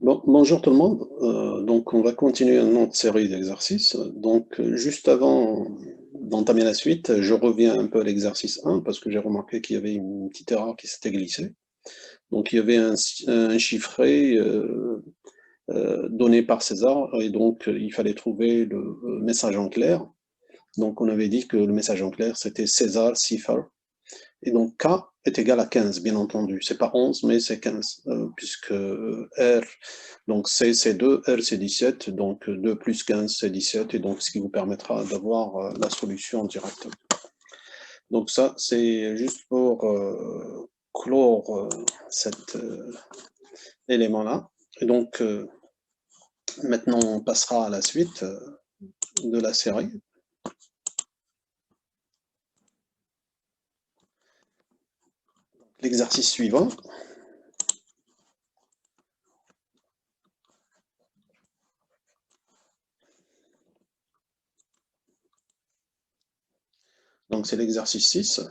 Bonjour tout le monde. Donc, on va continuer notre série d'exercices. Donc, juste avant d'entamer la suite, je reviens un peu à l'exercice 1 parce que j'ai remarqué qu'il y avait une petite erreur qui s'était glissée. Donc, il y avait un chiffré donné par César et donc il fallait trouver le message en clair. Donc, on avait dit que le message en clair, c'était César Cipher. Et donc, K est égal à 15, bien entendu. C'est pas 11, mais c'est 15, puisque R, donc C, c'est 2, R, c'est 17, donc 2 plus 15, c'est 17, et donc ce qui vous permettra d'avoir la solution directement. Donc ça, c'est juste pour clore cet élément-là. Et donc, maintenant, on passera à la suite de la série. L'exercice suivant. Donc, c'est l'exercice 6.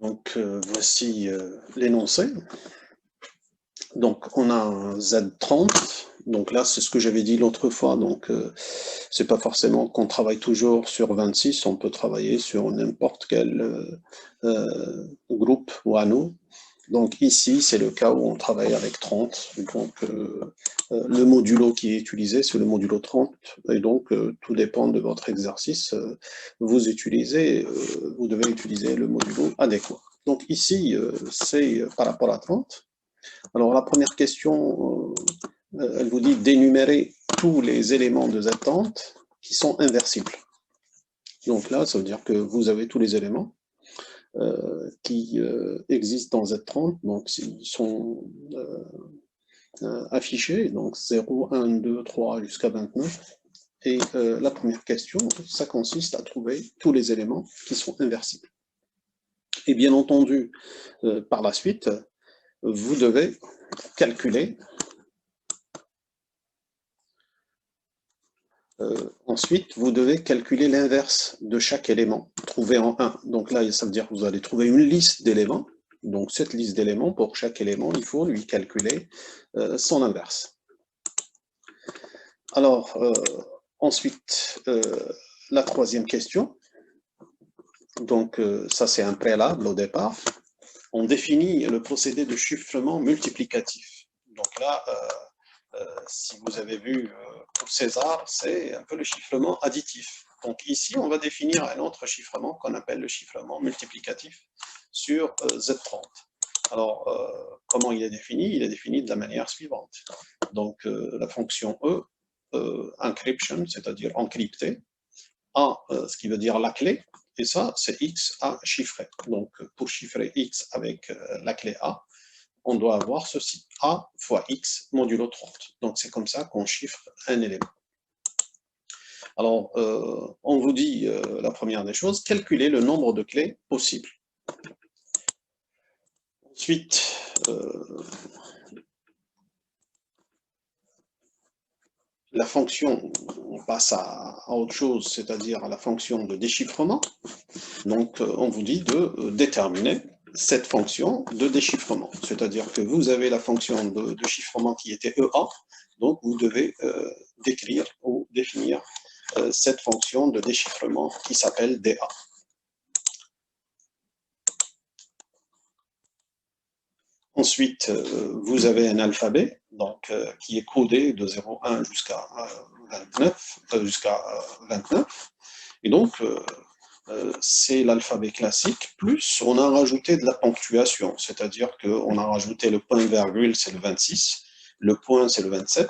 Donc, voici l'énoncé. Donc, on a un Z30. Donc là, c'est ce que j'avais dit l'autre fois. Donc, c'est pas forcément qu'on travaille toujours sur 26. On peut travailler sur n'importe quel groupe ou anneau. Donc ici, c'est le cas où on travaille avec 30. Donc, le modulo qui est utilisé, c'est le modulo 30. Et donc, tout dépend de votre exercice. Vous devez utiliser le modulo adéquat. Donc ici, c'est par rapport à 30. Alors, la première question, elle vous dit d'énumérer tous les éléments de Z30 qui sont inversibles. Donc là, ça veut dire que vous avez tous les éléments qui existent dans Z30, donc ils sont affichés, donc 0, 1, 2, 3 jusqu'à 29. Et la première question, ça consiste à trouver tous les éléments qui sont inversibles. Et bien entendu, par la suite, vous devez calculer ensuite, vous devez calculer l'inverse de chaque élément, trouvé en 1. Donc là, ça veut dire que vous allez trouver une liste d'éléments. Donc cette liste d'éléments, pour chaque élément, il faut lui calculer son inverse. Alors, ensuite, la troisième question. Donc ça, c'est un préalable au départ. On définit le procédé de chiffrement multiplicatif. Donc là, si vous avez vu pour César, c'est un peu le chiffrement additif. Donc ici, on va définir un autre chiffrement qu'on appelle le chiffrement multiplicatif sur Z30. Alors, comment il est défini? Il est défini de la manière suivante. Donc, la fonction encryption, c'est-à-dire encrypté, A, ce qui veut dire la clé, et ça, c'est X à chiffrer. Donc, pour chiffrer X avec la clé A, on doit avoir ceci, A fois X modulo 30. Donc, c'est comme ça qu'on chiffre un élément. Alors, on vous dit, la première des choses, calculer le nombre de clés possibles. Ensuite, la fonction, on passe à autre chose, c'est-à-dire à la fonction de déchiffrement. Donc, on vous dit de déterminer cette fonction de déchiffrement. C'est-à-dire que vous avez la fonction de chiffrement qui était EA, donc vous devez décrire ou définir cette fonction de déchiffrement qui s'appelle DA. Ensuite, vous avez un alphabet donc, qui est codé de 0,1 jusqu'à 29. Et donc, c'est l'alphabet classique, plus on a rajouté de la ponctuation, c'est-à-dire qu'on a rajouté le point-virgule, c'est le 26, le point, c'est le 27,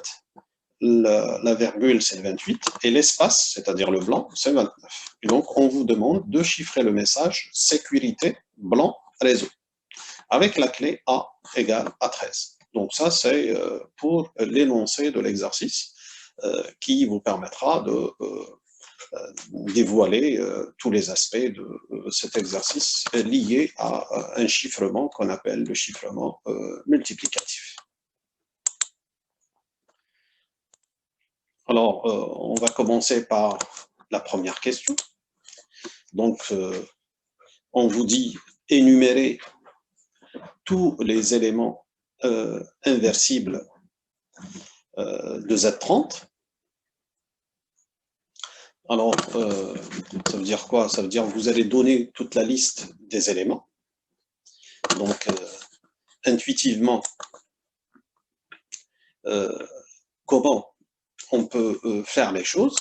la virgule, c'est le 28, et l'espace, c'est-à-dire le blanc, c'est 29. Et donc, on vous demande de chiffrer le message sécurité blanc réseau, avec la clé A égale à 13. Donc ça, c'est pour l'énoncé de l'exercice qui vous permettra de dévoiler tous les aspects de cet exercice lié à un chiffrement qu'on appelle le chiffrement multiplicatif. Alors, on va commencer par la première question. Donc, on vous dit énumérer tous les éléments inversible de Z30. Alors, ça veut dire quoi? Ça veut dire que vous allez donner toute la liste des éléments. Donc, intuitivement, comment on peut faire les choses.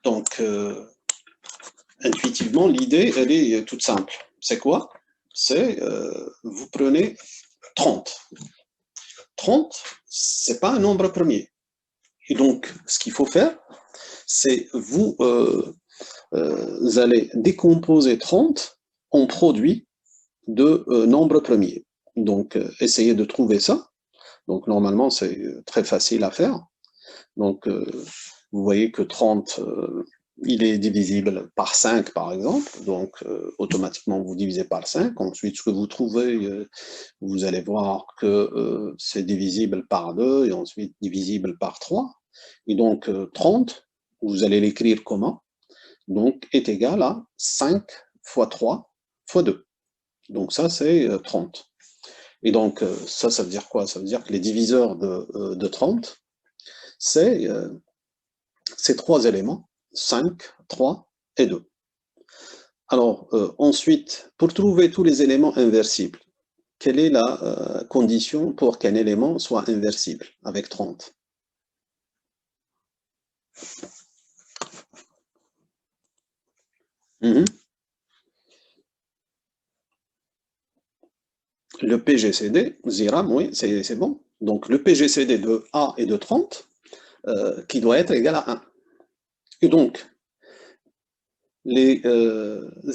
Donc, intuitivement, l'idée, elle est toute simple. C'est quoi? C'est, vous prenez 30. 30, c'est pas un nombre premier. Et donc, ce qu'il faut faire, c'est vous allez décomposer 30 en produit de nombres premiers. Donc, essayez de trouver ça. Donc, normalement, c'est très facile à faire. Donc, vous voyez que 30, il est divisible par 5, par exemple. Donc, automatiquement, vous divisez par 5. Ensuite, ce que vous trouvez, vous allez voir que c'est divisible par 2 et ensuite divisible par 3. Et donc, 30, vous allez l'écrire comment? Donc, est égal à 5 fois 3 fois 2. Donc, ça, c'est 30. Et donc, ça veut dire quoi? Ça veut dire que les diviseurs de 30, c'est ces trois éléments, 5, 3 et 2. Alors, ensuite, pour trouver tous les éléments inversibles, quelle est la condition pour qu'un élément soit inversible avec 30? Le PGCD, Ziram, oui, c'est bon. Donc, le PGCD de A et de 30, qui doit être égal à 1. Et donc, les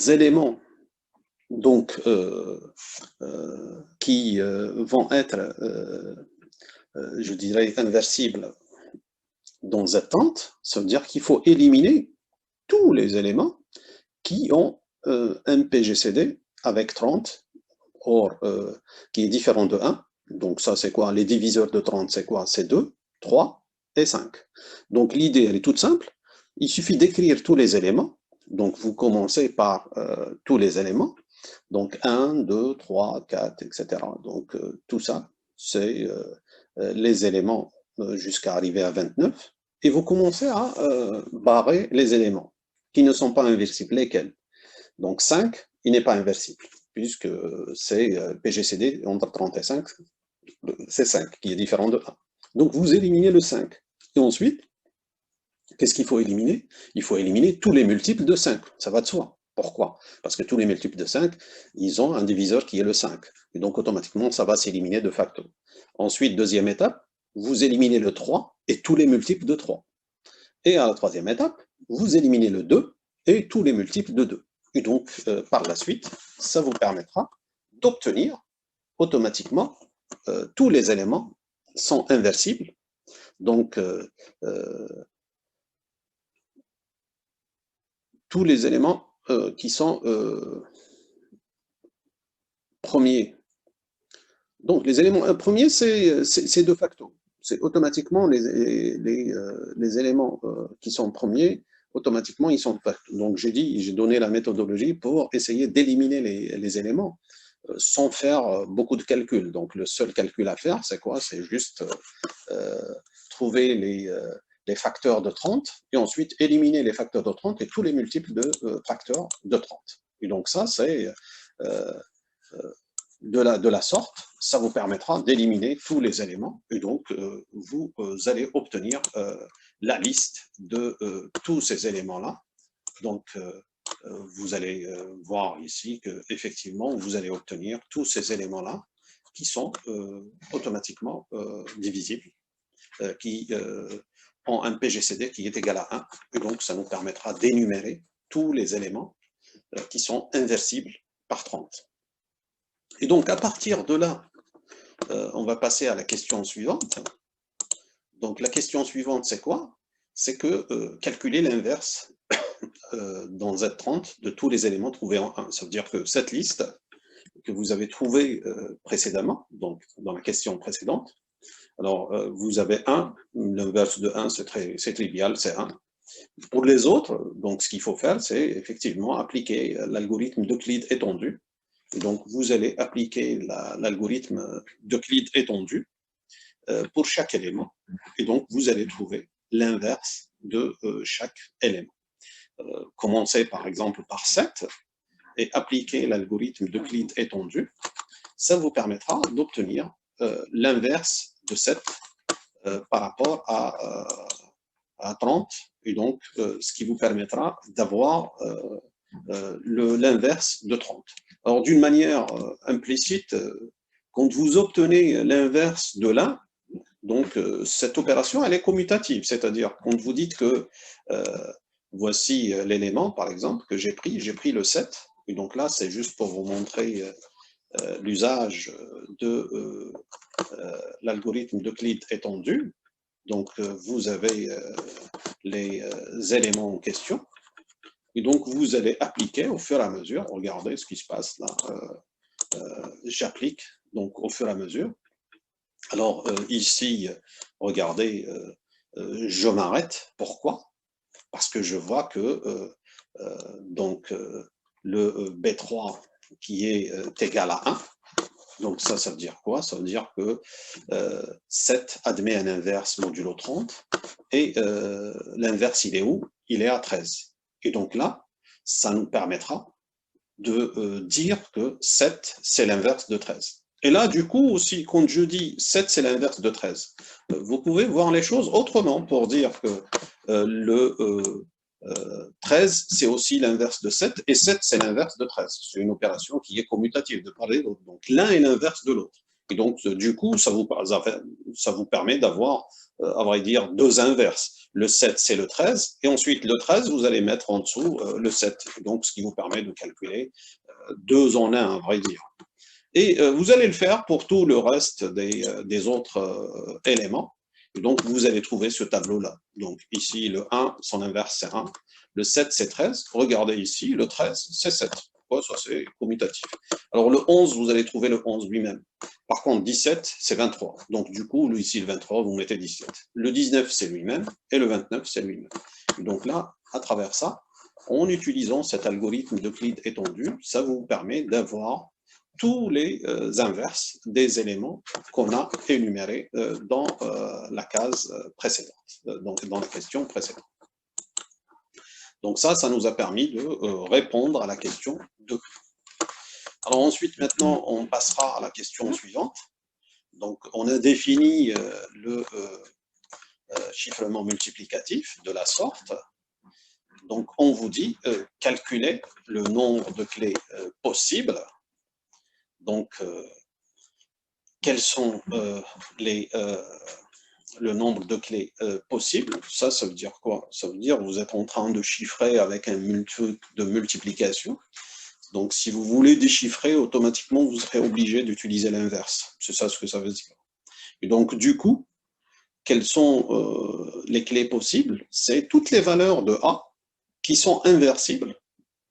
éléments donc, qui vont être, je dirais, inversibles dans Z30, ça veut dire qu'il faut éliminer tous les éléments qui ont un PGCD avec 30, or qui est différent de 1. Donc ça, c'est quoi? Les diviseurs de 30, c'est quoi? C'est 2, 3 et 5. Donc l'idée, elle est toute simple. Il suffit d'écrire tous les éléments. Donc vous commencez par tous les éléments. Donc 1, 2, 3, 4, etc. Donc tout ça, c'est les éléments jusqu'à arriver à 29. Et vous commencez à barrer les éléments qui ne sont pas inversibles. Lesquels? Donc 5, il n'est pas inversible, puisque c'est PGCD entre 30 et 5, c'est 5, qui est différent de 1. Donc vous éliminez le 5. Et ensuite, qu'est-ce qu'il faut éliminer? Il faut éliminer tous les multiples de 5, ça va de soi. Pourquoi? Parce que tous les multiples de 5, ils ont un diviseur qui est le 5. Et donc automatiquement, ça va s'éliminer de facto. Ensuite, deuxième étape, vous éliminez le 3 et tous les multiples de 3. Et à la troisième étape, vous éliminez le 2 et tous les multiples de 2. Et donc, par la suite, ça vous permettra d'obtenir automatiquement tous les éléments sont inversibles. Donc, tous les éléments qui sont premiers. Donc, les éléments premiers, c'est de facto. C'est automatiquement les éléments qui sont premiers, automatiquement, ils sont de facto. Donc, j'ai donné la méthodologie pour essayer d'éliminer les éléments sans faire beaucoup de calculs. Donc, le seul calcul à faire, c'est quoi? C'est juste trouver les facteurs de 30 et ensuite éliminer les facteurs de 30 et tous les multiples de facteurs de 30. Et donc, ça, c'est de la sorte, ça vous permettra d'éliminer tous les éléments et donc vous allez obtenir la liste de tous ces éléments-là. Donc, vous allez voir ici qu'effectivement, vous allez obtenir tous ces éléments-là qui sont automatiquement divisibles, qui ont un PGCD qui est égal à 1. Et donc, ça nous permettra d'énumérer tous les éléments qui sont inversibles par 30. Et donc, à partir de là, on va passer à la question suivante. Donc, la question suivante, c'est quoi? C'est que calculer l'inverse dans Z30 de tous les éléments trouvés en 1. Ça veut dire que cette liste que vous avez trouvée précédemment, donc dans la question précédente, alors vous avez 1, l'inverse de 1, c'est trivial, c'est 1. Pour les autres, donc ce qu'il faut faire, c'est effectivement appliquer l'algorithme d'Euclide étendu. Et donc, vous allez appliquer l'algorithme d'Euclide étendu pour chaque élément. Et donc, vous allez trouver l'inverse de chaque élément. Commencez par exemple par 7 et appliquer l'algorithme d'Euclide étendu. Ça vous permettra d'obtenir l'inverse de 7 par rapport à 30, et donc ce qui vous permettra d'avoir l'inverse de 30. Alors d'une manière implicite, quand vous obtenez l'inverse de l'un, donc cette opération elle est commutative, c'est-à-dire quand vous dites que voici l'élément par exemple que j'ai pris le 7, et donc là c'est juste pour vous montrer l'usage de l'algorithme d'Euclide étendu. Donc vous avez les éléments en question, et donc vous allez appliquer au fur et à mesure. Regardez ce qui se passe là, j'applique donc au fur et à mesure. Alors ici, regardez, je m'arrête. Pourquoi? Parce que je vois que donc le B3 qui est égal à 1, donc ça veut dire quoi? Ça veut dire que 7 admet un inverse modulo 30, et l'inverse il est où? Il est à 13. Et donc là, ça nous permettra de dire que 7 c'est l'inverse de 13. Et là, du coup, aussi, quand je dis 7, c'est l'inverse de 13, vous pouvez voir les choses autrement pour dire que le 13, c'est aussi l'inverse de 7, et 7, c'est l'inverse de 13. C'est une opération qui est commutative de part et d'autre. Donc, l'un est l'inverse de l'autre. Et donc, du coup, ça vous permet d'avoir, à vrai dire, deux inverses. Le 7, c'est le 13, et ensuite, le 13, vous allez mettre en dessous le 7. Donc, ce qui vous permet de calculer deux en un, à vrai dire. Et vous allez le faire pour tout le reste des autres éléments. Et donc, vous allez trouver ce tableau-là. Donc, ici, le 1, son inverse, c'est 1. Le 7, c'est 13. Regardez ici, le 13, c'est 7. Ça, c'est commutatif. Alors, le 11, vous allez trouver le 11 lui-même. Par contre, 17, c'est 23. Donc, du coup, ici, le 23, vous mettez 17. Le 19, c'est lui-même. Et le 29, c'est lui-même. Donc là, à travers ça, en utilisant cet algorithme d'Euclide étendu, ça vous permet d'avoir tous les inverses des éléments qu'on a énumérés dans la case précédente, donc dans la question précédente. Donc ça nous a permis de répondre à la question 2. Alors ensuite, maintenant, on passera à la question suivante. Donc on a défini le chiffrement multiplicatif de la sorte. Donc on vous dit calculer le nombre de clés possibles. Donc, quels sont le nombre de clés possibles? Ça veut dire quoi? Ça veut dire que vous êtes en train de chiffrer avec un de multiplication. Donc, si vous voulez déchiffrer, automatiquement, vous serez obligé d'utiliser l'inverse. C'est ça ce que ça veut dire. Et donc, du coup, quelles sont les clés possibles? C'est toutes les valeurs de A qui sont inversibles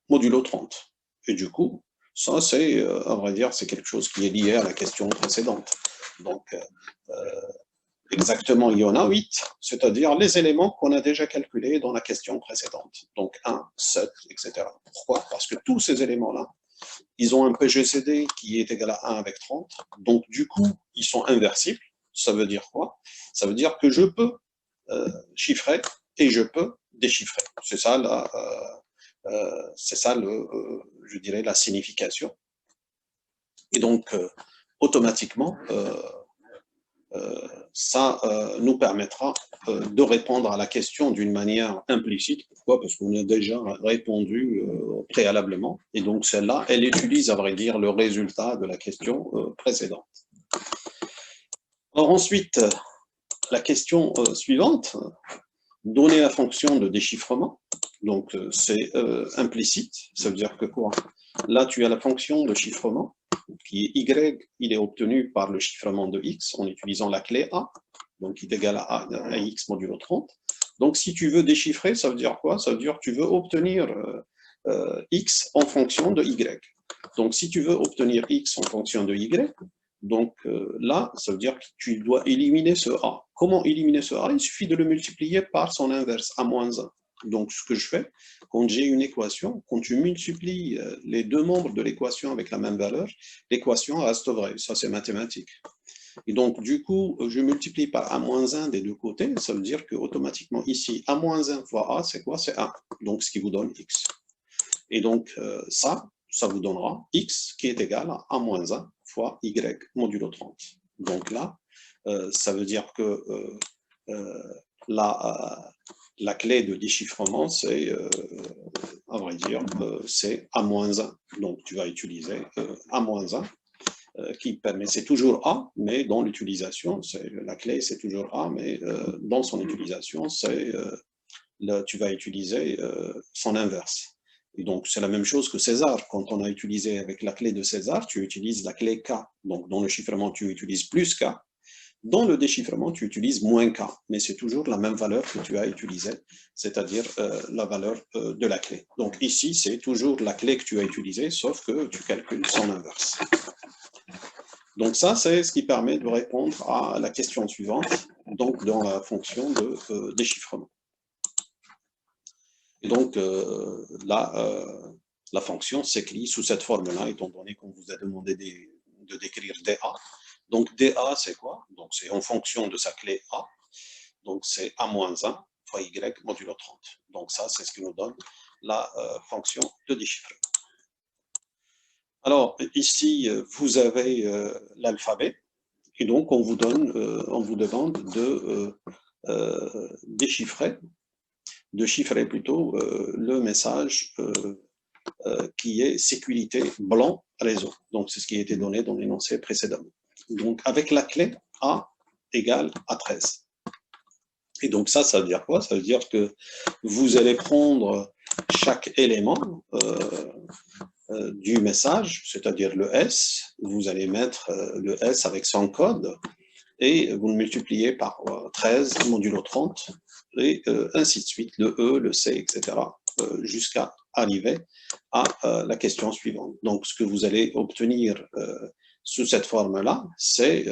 modulo 30. Et du coup, ça, c'est, à vrai dire, c'est quelque chose qui est lié à la question précédente. Donc, exactement, il y en a 8, c'est-à-dire les éléments qu'on a déjà calculés dans la question précédente. Donc, 1, 7, etc. Pourquoi? Parce que tous ces éléments-là, ils ont un PGCD qui est égal à 1 avec 30. Donc, du coup, ils sont inversibles. Ça veut dire quoi? Ça veut dire que je peux chiffrer et je peux déchiffrer. C'est ça je dirais, la signification. Et donc, automatiquement, ça nous permettra de répondre à la question d'une manière implicite. Pourquoi? Parce qu'on a déjà répondu préalablement. Et donc, celle-là, elle utilise, à vrai dire, le résultat de la question précédente. Alors ensuite, la question suivante, donner la fonction de déchiffrement. Donc, c'est implicite. Ça veut dire que quoi? Là, tu as la fonction de chiffrement qui est y, il est obtenu par le chiffrement de x en utilisant la clé a, donc il est égal à x modulo 30. Donc, si tu veux déchiffrer, ça veut dire quoi? Ça veut dire que tu veux obtenir x en fonction de y. Donc, si tu veux obtenir x en fonction de y, donc là, ça veut dire que tu dois éliminer ce a. Comment éliminer ce a? Il suffit de le multiplier par son inverse, a-1. Donc, ce que je fais, quand j'ai une équation, quand tu multiplies les deux membres de l'équation avec la même valeur, l'équation reste vraie. Ça, c'est mathématique. Et donc, du coup, je multiplie par A-1 des deux côtés. Ça veut dire qu'automatiquement, ici, A-1 fois A, c'est quoi? C'est 1. Donc, ce qui vous donne X. Et donc, ça vous donnera X qui est égal à A-1 fois Y modulo 30. Donc là, ça veut dire que la clé de déchiffrement, c'est, à vrai dire, c'est A-1. Donc, tu vas utiliser A-1 qui permet, c'est toujours A, mais dans l'utilisation, la clé, c'est toujours A, mais dans son utilisation, tu vas utiliser son inverse. Et donc, c'est la même chose que César. Quand on a utilisé avec la clé de César, tu utilises la clé K. Donc, dans le chiffrement, tu utilises plus K. Dans le déchiffrement, tu utilises moins K, mais c'est toujours la même valeur que tu as utilisée, c'est-à-dire la valeur de la clé. Donc ici, c'est toujours la clé que tu as utilisée, sauf que tu calcules son inverse. Donc ça, c'est ce qui permet de répondre à la question suivante, donc dans la fonction de déchiffrement. Et donc là, la fonction s'écrit sous cette forme-là, étant donné qu'on vous a demandé de décrire DA. Donc DA, c'est quoi? Donc c'est en fonction de sa clé A. Donc c'est A-1 fois Y modulo 30. Donc ça, c'est ce qui nous donne la fonction de déchiffrement. Alors ici, vous avez l'alphabet. Et donc on vous demande de chiffrer plutôt le message qui est sécurité blanc réseau. Donc c'est ce qui a été donné dans l'énoncé précédemment. Donc avec la clé A égale A13. Et donc ça veut dire quoi? Ça veut dire que vous allez prendre chaque élément du message, c'est-à-dire le S, vous allez mettre le S avec son code, et vous le multipliez par 13 modulo 30, et ainsi de suite, le E, le C, etc., jusqu'à arriver à la question suivante. Donc, ce que vous allez obtenir sous cette forme-là, c'est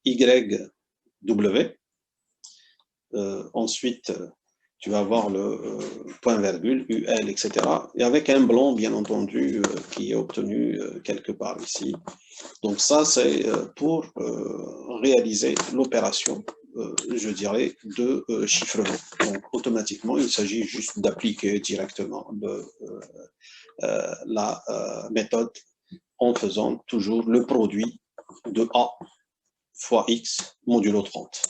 YW. Ensuite, tu vas avoir le point virgule, UL, etc. Et avec un blanc, bien entendu, qui est obtenu quelque part ici. Donc ça, c'est pour réaliser l'opération, je dirais, de chiffrement. Donc automatiquement, il s'agit juste d'appliquer directement la méthode en faisant toujours le produit de A fois X modulo 30.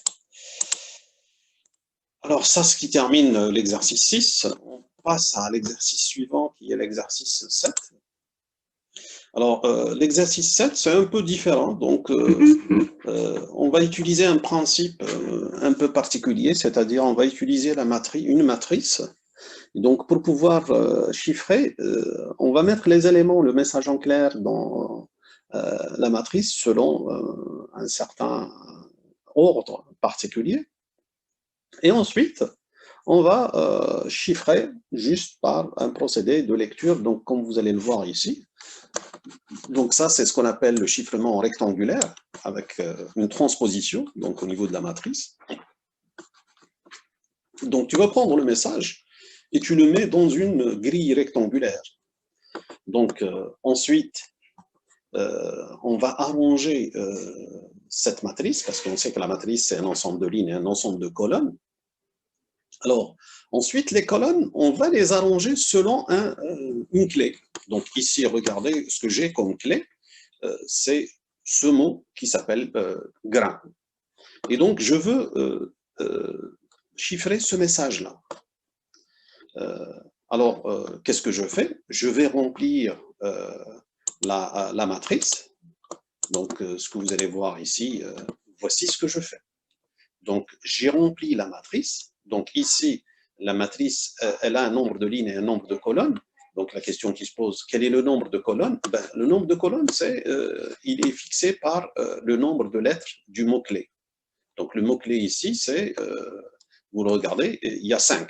Alors ça, ce qui termine l'exercice 6, on passe à l'exercice suivant qui est l'exercice 7. Alors l'exercice 7, c'est un peu différent, donc on va utiliser un principe un peu particulier, c'est-à-dire on va utiliser une matrice. Donc pour pouvoir chiffrer, on va mettre les éléments, le message en clair dans la matrice selon un certain ordre particulier. Et ensuite, on va chiffrer juste par un procédé de lecture, donc comme vous allez le voir ici. Donc ça, c'est ce qu'on appelle le chiffrement rectangulaire, avec une transposition, donc au niveau de la matrice. Donc tu vas prendre le message et tu le mets dans une grille rectangulaire. Donc ensuite, on va arranger cette matrice, parce qu'on sait que la matrice, c'est un ensemble de lignes et un ensemble de colonnes. Alors, ensuite, les colonnes, on va les arranger selon une clé. Donc ici, regardez ce que j'ai comme clé, c'est ce mot qui s'appelle grain. Et donc, je veux chiffrer ce message-là. Alors, qu'est-ce que je fais? Je vais remplir la matrice. Donc, ce que vous allez voir ici, voici ce que je fais. Donc, j'ai rempli la matrice. Donc, ici, la matrice, elle a un nombre de lignes et un nombre de colonnes. Donc, la question qui se pose, quel est le nombre de colonnes? Ben, le nombre de colonnes, il est fixé par le nombre de lettres du mot-clé. Donc, le mot-clé ici, vous le regardez, il y a 5.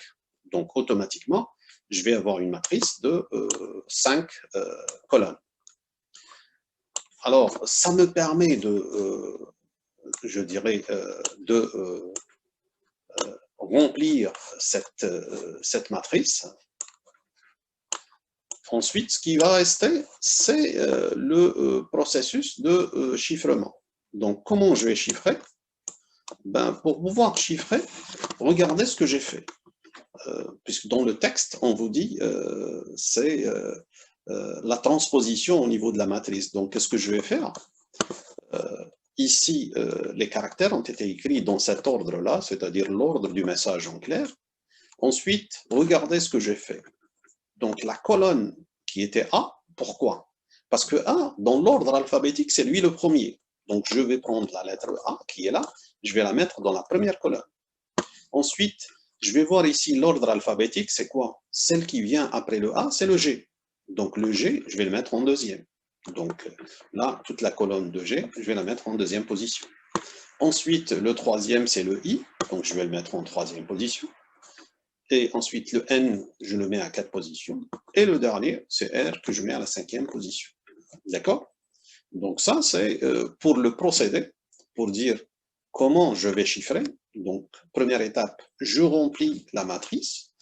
Donc, automatiquement, je vais avoir une matrice de 5 colonnes. Alors, ça me permet de, je dirais, de remplir cette matrice. Ensuite, ce qui va rester, c'est le processus de chiffrement. Donc, comment je vais chiffrer? Pour pouvoir chiffrer, regardez ce que j'ai fait. Puisque dans le texte, on vous dit c'est la transposition au niveau de la matrice. Donc, qu'est-ce que je vais faire? Ici, les caractères ont été écrits dans cet ordre-là, c'est-à-dire l'ordre du message en clair. Ensuite, regardez ce que j'ai fait. Donc, la colonne qui était A, pourquoi? Parce que A, dans l'ordre alphabétique, c'est lui le premier. Donc, je vais prendre la lettre A qui est là, je vais la mettre dans la première colonne. Ensuite, je vais voir ici l'ordre alphabétique, c'est quoi? Celle qui vient après le A, c'est le G. Donc, le G, je vais le mettre en deuxième. Donc, là, toute la colonne de G, je vais la mettre en deuxième position. Ensuite, le troisième, c'est le I, donc je vais le mettre en troisième position. Et ensuite, le N, je le mets à 4 positions. Et le dernier, c'est R, que je mets à la 5e position. D'accord? Donc ça, c'est pour le procédé, pour dire comment je vais chiffrer. Donc, première étape, je remplis la matrice.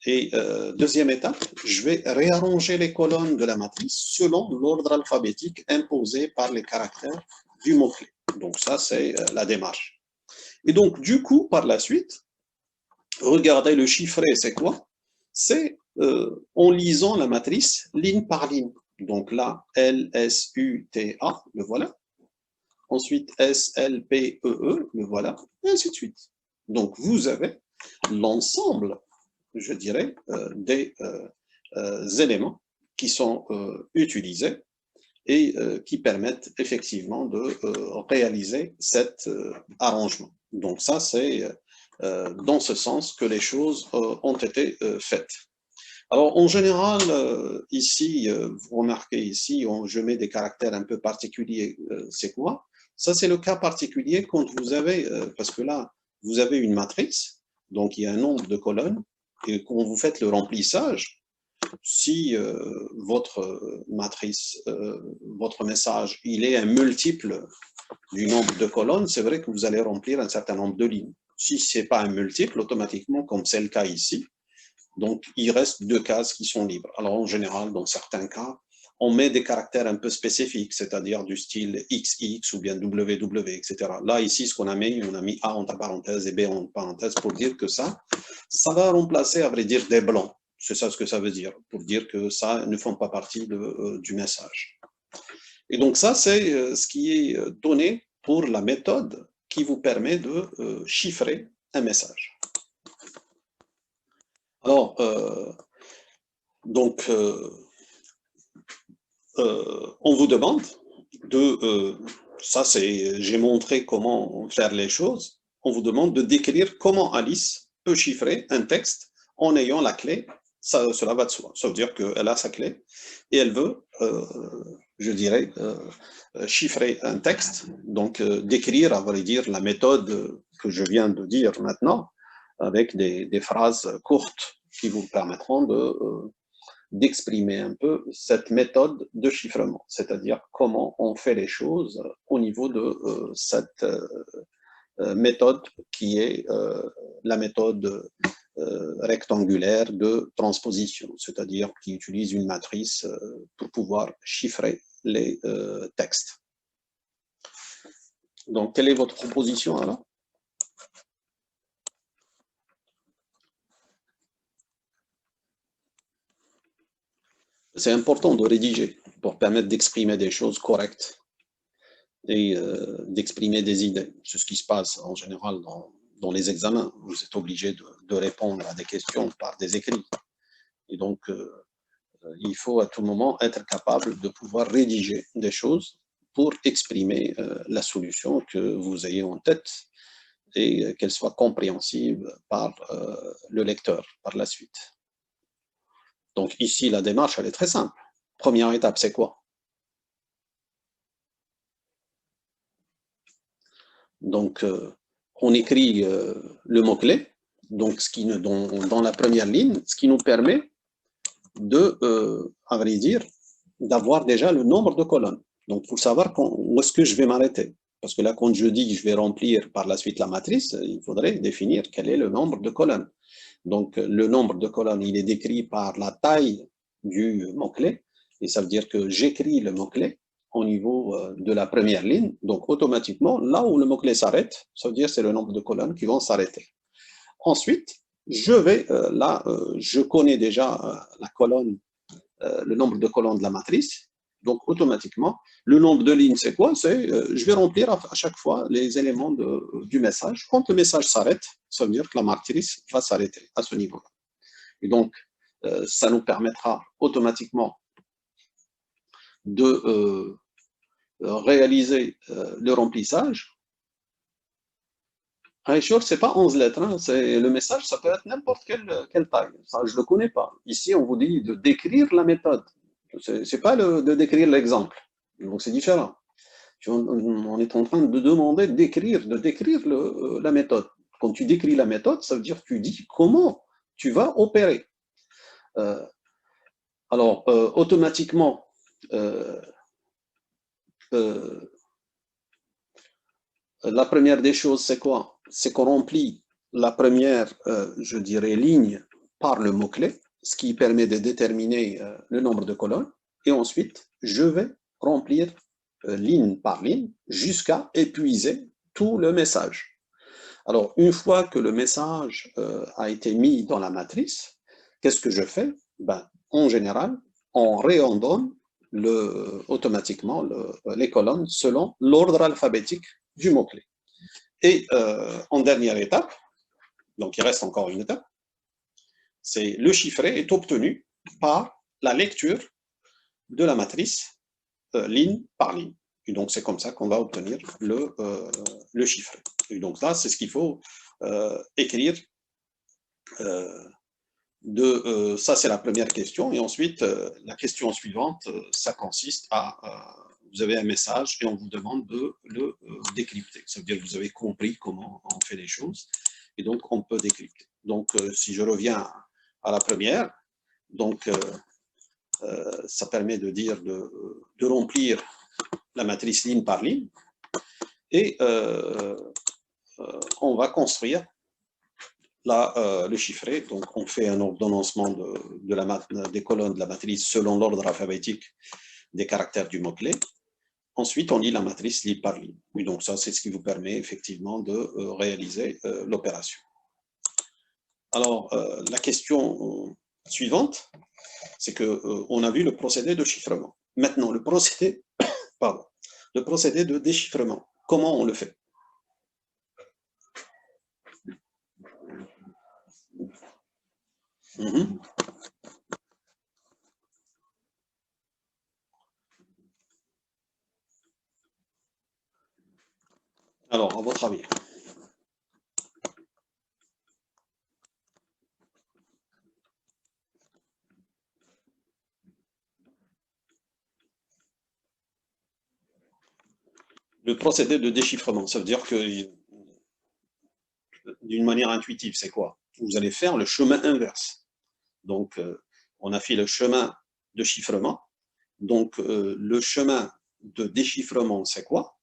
Et deuxième étape, je vais réarranger les colonnes de la matrice selon l'ordre alphabétique imposé par les caractères du mot-clé. Donc ça, c'est la démarche. Et donc, du coup, par la suite, regardez le chiffré, c'est quoi? C'est en lisant la matrice ligne par ligne. Donc là, L, S, U, T, A, le voilà. Ensuite, S, L, P, E, E, le voilà, et ainsi de suite. Donc, vous avez l'ensemble, je dirais, des éléments qui sont utilisés et qui permettent effectivement de réaliser cet arrangement. Donc ça, c'est dans ce sens que les choses ont été faites. Alors, en général, ici, vous remarquez ici, je mets des caractères un peu particuliers. C'est quoi? Ça, c'est le cas particulier quand vous avez, parce que là, vous avez une matrice, donc il y a un nombre de colonnes, et quand vous faites le remplissage, si votre matrice, votre message, il est un multiple du nombre de colonnes, c'est vrai que vous allez remplir un certain nombre de lignes. Si ce n'est pas un multiple, automatiquement, comme c'est le cas ici, donc il reste 2 cases qui sont libres. Alors en général, dans certains cas, on met des caractères un peu spécifiques, c'est-à-dire du style XX ou bien WW, etc. Là, ici, ce qu'on a mis, on a mis A entre parenthèses et B entre parenthèses pour dire que ça va remplacer, à vrai dire, des blancs. C'est ça ce que ça veut dire, pour dire que ça ne font pas partie du message. Et donc ça, c'est ce qui est donné pour la méthode qui vous permet de chiffrer un message. Alors, donc, on vous demande de, ça c'est, j'ai montré comment faire les choses, on vous demande de décrire comment Alice peut chiffrer un texte en ayant la clé, cela va de soi, ça veut dire qu'elle a sa clé et elle veut, je dirais, chiffrer un texte, donc décrire, à vrai dire, la méthode que je viens de dire maintenant, avec des phrases courtes qui vous permettront d'exprimer un peu cette méthode de chiffrement, c'est-à-dire comment on fait les choses au niveau de cette méthode qui est la méthode rectangulaire de transposition, c'est-à-dire qui utilise une matrice pour pouvoir chiffrer les textes. Donc, quelle est votre proposition alors? C'est important de rédiger pour permettre d'exprimer des choses correctes et d'exprimer des idées. C'est ce qui se passe en général dans les examens. Vous êtes obligé de répondre à des questions par des écrits. Et donc, il faut à tout moment être capable de pouvoir rédiger des choses pour exprimer la solution que vous ayez en tête et qu'elle soit compréhensible par le lecteur par la suite. Donc ici, la démarche, elle est très simple. Première étape, c'est quoi? Donc, on écrit le mot-clé, donc dans la première ligne, ce qui nous permet de, à vrai dire, d'avoir déjà le nombre de colonnes. Donc, pour savoir où est-ce que je vais m'arrêter. Parce que là, quand je dis que je vais remplir par la suite la matrice, il faudrait définir quel est le nombre de colonnes. Donc, le nombre de colonnes, il est décrit par la taille du mot-clé. Et ça veut dire que j'écris le mot-clé au niveau de la première ligne. Donc, automatiquement, là où le mot-clé s'arrête, ça veut dire que c'est le nombre de colonnes qui vont s'arrêter. Ensuite, je vais, je connais déjà la colonne, le nombre de colonnes de la matrice. Donc, automatiquement, le nombre de lignes, c'est quoi? Je vais remplir à chaque fois les éléments du message. Quand le message s'arrête, ça veut dire que la matrice va s'arrêter à ce niveau-là. Et donc, ça nous permettra automatiquement de réaliser le remplissage. Aïchour, ce n'est pas 11 lettres. Hein, le message, ça peut être n'importe quelle taille. Ça, je ne le connais pas. Ici, on vous dit de décrire la méthode. Ce n'est pas de décrire l'exemple. Donc, c'est différent. On est en train de demander de décrire la méthode. Quand tu décris la méthode, ça veut dire que tu dis comment tu vas opérer. Alors, automatiquement, la première des choses, c'est quoi? C'est qu'on remplit la première, je dirais, ligne par le mot-clé, ce qui permet de déterminer le nombre de colonnes. Et ensuite, je vais remplir ligne par ligne jusqu'à épuiser tout le message. Alors, une fois que le message a été mis dans la matrice, qu'est-ce que je fais? Ben, en général, on réordonne automatiquement les colonnes selon l'ordre alphabétique du mot-clé. Et en dernière étape, donc il reste encore une étape, c'est le chiffré est obtenu par la lecture de la matrice ligne par ligne. Et donc c'est comme ça qu'on va obtenir le chiffré. Et donc là, c'est ce qu'il faut écrire. Ça, c'est la première question. Et ensuite, la question suivante, ça consiste à vous avez un message et on vous demande de le décrypter. Ça veut dire que vous avez compris comment on fait les choses et donc on peut décrypter. Donc, si je reviens à la première, donc ça permet de dire de remplir la matrice ligne par ligne et on va construire le chiffré. Donc, on fait un ordonnancement des colonnes de la matrice selon l'ordre alphabétique des caractères du mot-clé. Ensuite, on lit la matrice ligne par ligne. Et donc, ça, c'est ce qui vous permet effectivement de réaliser l'opération. Alors, la question suivante, c'est qu'on a vu le procédé de chiffrement. Maintenant, le procédé de déchiffrement, comment on le fait? Alors, à votre avis? Le procédé de déchiffrement, ça veut dire que, d'une manière intuitive, c'est quoi? Vous allez faire le chemin inverse. Donc, on a fait le chemin de chiffrement. Donc, le chemin de déchiffrement, c'est quoi?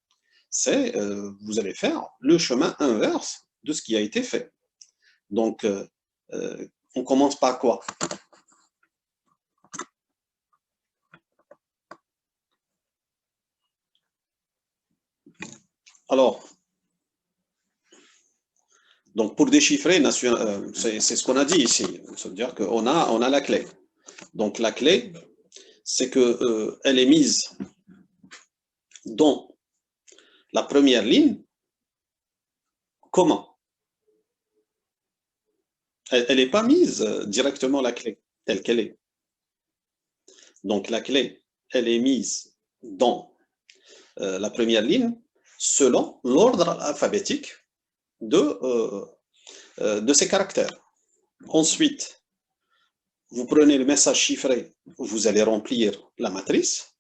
C'est, vous allez faire le chemin inverse de ce qui a été fait. Donc, on commence par quoi? Alors, donc pour déchiffrer, c'est ce qu'on a dit ici. Ça veut dire qu'on a la clé. Donc, la clé, c'est qu'elle est mise dans la première ligne. Comment? Elle n'est pas mise directement la clé, telle qu'elle est. Donc, la clé, elle est mise dans la première ligne selon l'ordre alphabétique de ces caractères. Ensuite, vous prenez le message chiffré, vous allez remplir la matrice,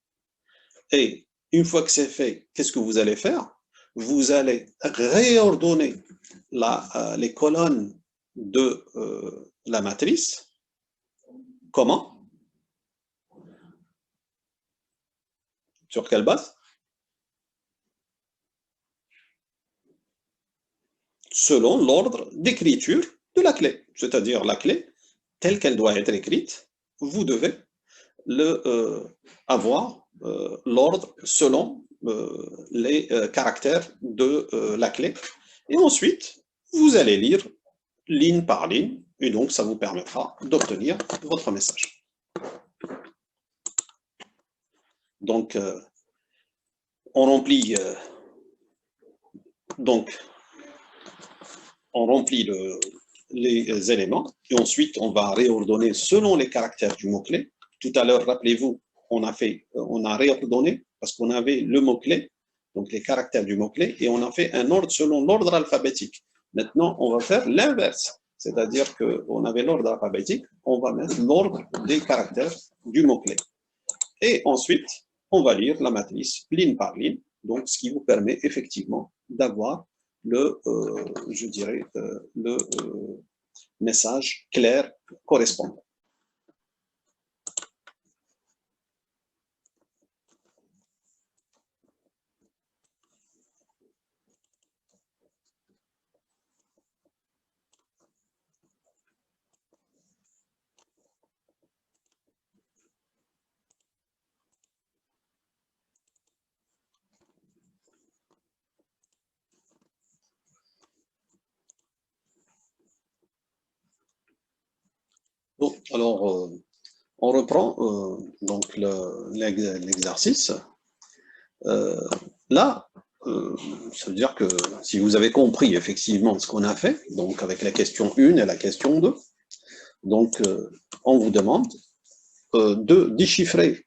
et une fois que c'est fait, qu'est-ce que vous allez faire? Vous allez réordonner les colonnes de la matrice. Comment? Sur quelle base? selon l'ordre d'écriture de la clé. C'est-à-dire la clé, telle qu'elle doit être écrite, vous devez avoir l'ordre selon les caractères de la clé. Et ensuite, vous allez lire ligne par ligne, et donc ça vous permettra d'obtenir votre message. Donc, on remplit les éléments, et ensuite on va réordonner selon les caractères du mot-clé. Tout à l'heure, rappelez-vous, on a réordonné parce qu'on avait le mot-clé, donc les caractères du mot-clé, et on a fait un ordre selon l'ordre alphabétique. Maintenant, on va faire l'inverse, c'est-à-dire qu'on avait l'ordre alphabétique, on va mettre l'ordre des caractères du mot-clé. Et ensuite, on va lire la matrice ligne par ligne, donc ce qui vous permet effectivement d'avoir le message clair correspondant. Bon, alors, on reprend donc l'exercice. Là, ça veut dire que si vous avez compris effectivement ce qu'on a fait, donc avec la question 1 et la question 2, donc on vous demande de déchiffrer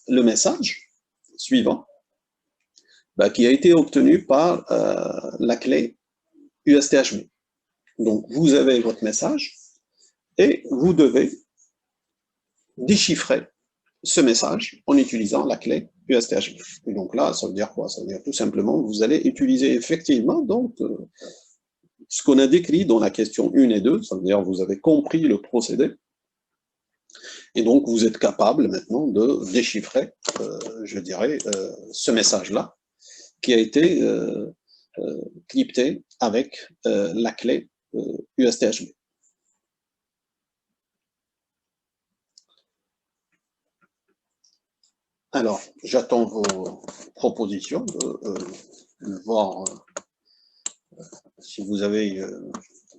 le message suivant qui a été obtenu par la clé USTHB. Donc vous avez votre message et vous devez déchiffrer ce message en utilisant la clé USTHB. Et donc là, ça veut dire quoi? Ça veut dire tout simplement que vous allez utiliser effectivement donc, ce qu'on a décrit dans la question 1 et 2, ça veut dire que vous avez compris le procédé, et donc vous êtes capable maintenant de déchiffrer, ce message-là, qui a été crypté avec la clé USTHB. Alors, j'attends vos propositions, de voir si vous avez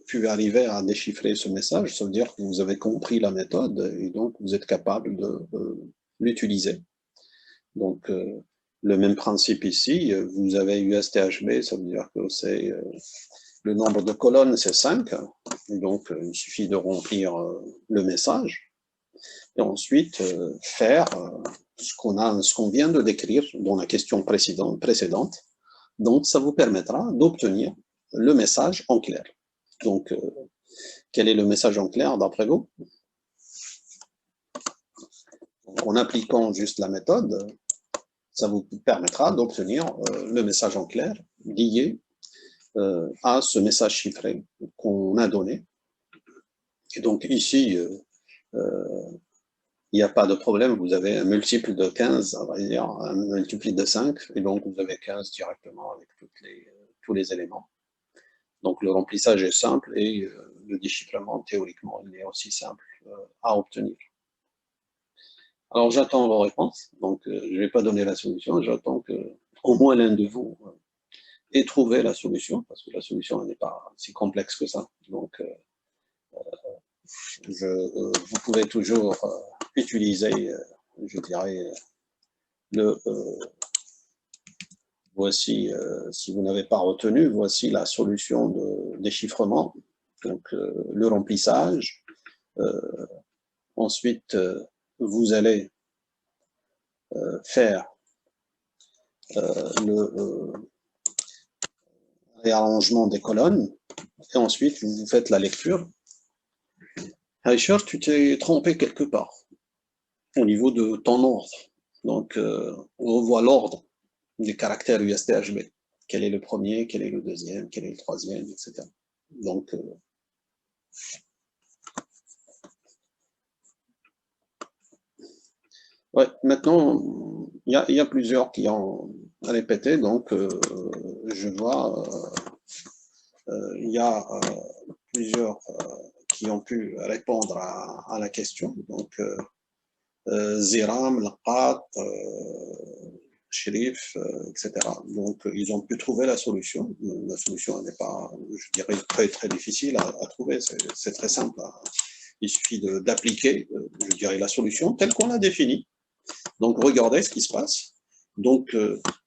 pu arriver à déchiffrer ce message. Ça veut dire que vous avez compris la méthode et donc vous êtes capable de l'utiliser. Donc, le même principe ici, vous avez USTHB, ça veut dire que c'est le nombre de colonnes, c'est 5, et donc il suffit de remplir le message, et ensuite faire ce qu'on vient de décrire dans la question précédente. Donc, ça vous permettra d'obtenir le message en clair. Donc, quel est le message en clair d'après vous? Donc, en appliquant juste la méthode, ça vous permettra d'obtenir le message en clair lié à ce message chiffré qu'on a donné. Et donc ici, il n'y a pas de problème, vous avez un multiple de 15, on va dire, un multiple de 5, et donc vous avez 15 directement avec tous les éléments. Donc le remplissage est simple et le déchiffrement, théoriquement, il est aussi simple à obtenir. Alors j'attends vos réponses, donc je ne vais pas donner la solution, j'attends qu'au moins l'un de vous ait trouvé la solution, parce que la solution n'est pas si complexe que ça. Donc vous pouvez toujours utiliser, je dirais, voici, si vous n'avez pas retenu, voici la solution de déchiffrement, donc le remplissage. Ensuite, vous allez faire le réarrangement des colonnes, et ensuite vous faites la lecture. Aïcha, tu t'es trompé quelque part au niveau de ton ordre. Donc, on revoit l'ordre des caractères USTHB. Quel est le premier, quel est le deuxième, quel est le troisième, etc. Donc, ouais, maintenant, il y a plusieurs qui ont répété, donc je vois il y a plusieurs qui ont pu répondre à la question. Donc, Ziram, Laqat, Sherif, etc. Donc, ils ont pu trouver la solution. La solution n'est pas, je dirais, très difficile à trouver. C'est très simple. Il suffit d'appliquer, je dirais, la solution telle qu'on l'a définie. Donc, regardez ce qui se passe. Donc,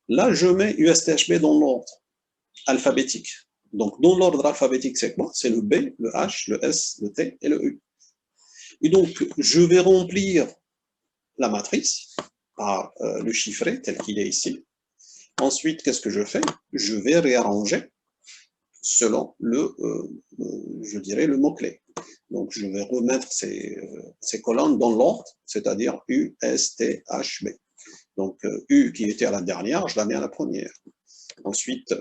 là, je mets USTHB dans l'ordre alphabétique. Donc, dans l'ordre alphabétique, c'est quoi? C'est le B, le H, le S, le T et le U. Et donc, je vais remplir la matrice par le chiffré tel qu'il est ici. Ensuite, qu'est-ce que je fais? Je vais réarranger selon je dirais, le mot-clé. Donc, je vais remettre ces colonnes dans l'ordre, c'est-à-dire U, S, T, H, B. Donc, U qui était à la dernière, je la mets à la première. Ensuite,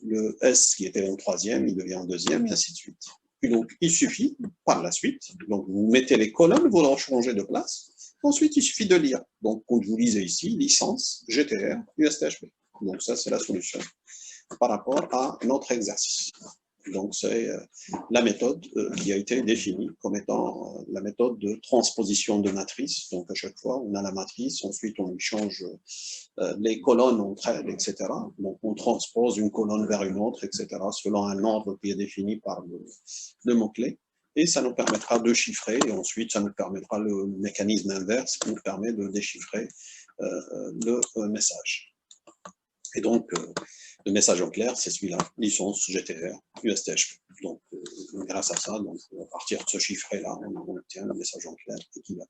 le S qui était en troisième, il devient en deuxième, et ainsi de suite. Et donc, il suffit, par la suite, donc vous mettez les colonnes, vous leur changez de place. Ensuite, il suffit de lire. Donc, quand vous lisez ici, licence, GTR, USTHB. Donc, ça, c'est la solution par rapport à notre exercice. Donc, c'est la méthode qui a été définie comme étant la méthode de transposition de matrice. Donc, à chaque fois, on a la matrice, ensuite, on change les colonnes entre elles, etc. Donc, on transpose une colonne vers une autre, etc., selon un ordre qui est défini par le mot-clé. Et ça nous permettra de chiffrer, et ensuite, ça nous permettra le mécanisme inverse qui nous permet de déchiffrer le message. Et donc, le message en clair, c'est celui-là, licence, GTR, USTHB. Donc, grâce à ça, donc, à partir de ce chiffret-là, on obtient le message en clair équivalent.